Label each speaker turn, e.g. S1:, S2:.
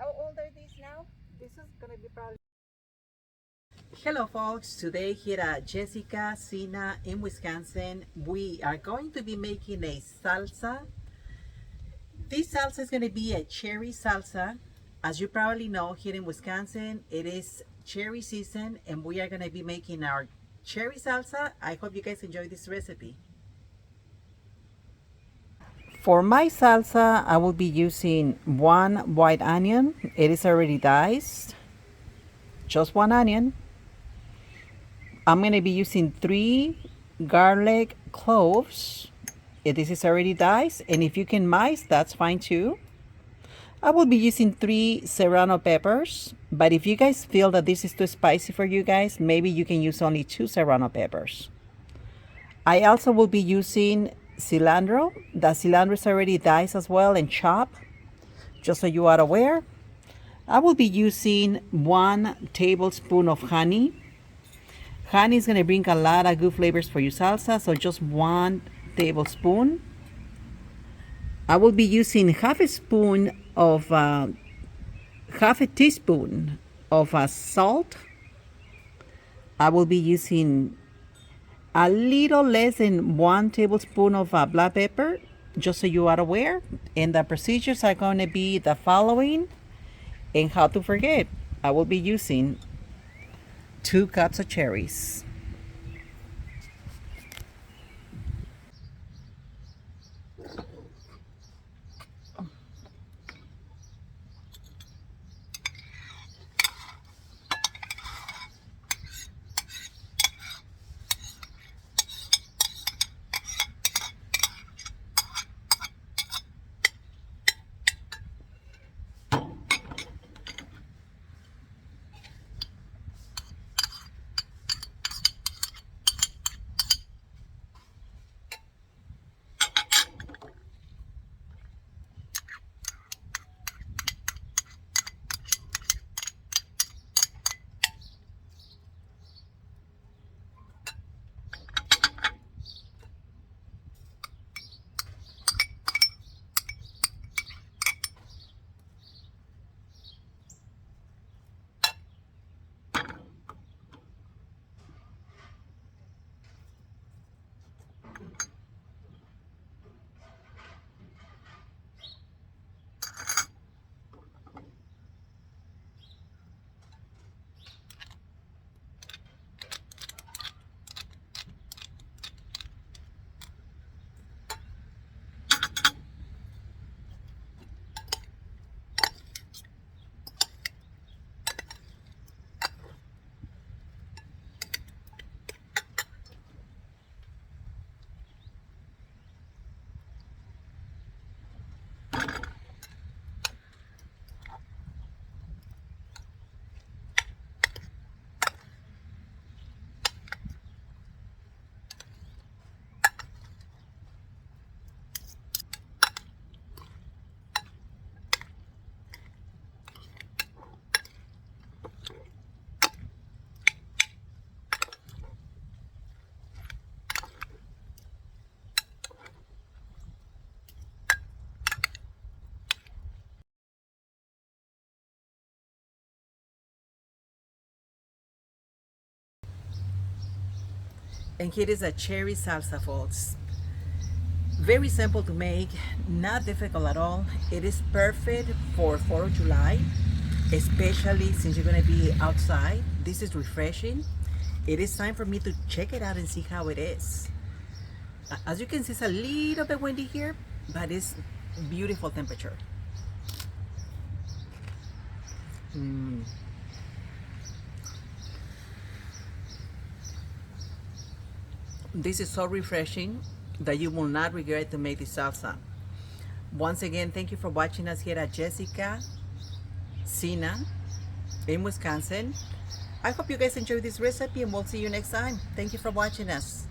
S1: How old are these now? This is gonna be probably.
S2: Hello folks, today here at Jessica, Sinna in Wisconsin, we are going to be making a salsa. This salsa is going to be a cherry salsa. As you probably know, here in Wisconsin, it is cherry season and we are going to be making our cherry salsa. I hope you guys enjoy this recipe. For my salsa, I will be using one white onion. It is already diced. Just one onion. I'm going to be using 3 garlic cloves. This is already diced, and if you can mice, that's fine too. I will be using 3 Serrano peppers, but if you guys feel that this is too spicy for you guys, maybe you can use only 2 Serrano peppers. I also will be using cilantro. The cilantro is already diced as well and chopped, just so you are aware. I will be using 1 tablespoon of honey. Honey is going to bring a lot of good flavors for your salsa, so just 1 tablespoon. I will be using half a teaspoon of salt. I will be using a little less than 1 tablespoon of black pepper, just so you are aware. And the procedures are going to be the following. And how to forget, I will be using 2 cups of cherries. And here is a cherry salsa, folks. Very simple to make, not difficult at all. It is perfect for 4th of July, especially since you're gonna be outside. This is refreshing. It is time for me to check it out and see how it is. As you can see, it's a little bit windy here, but it's beautiful temperature. This is so refreshing that you will not regret to make this salsa. Once again, thank you for watching us here at Jessica, Sinna in Wisconsin. I hope you guys enjoyed this recipe and we'll see you next time. Thank you for watching us.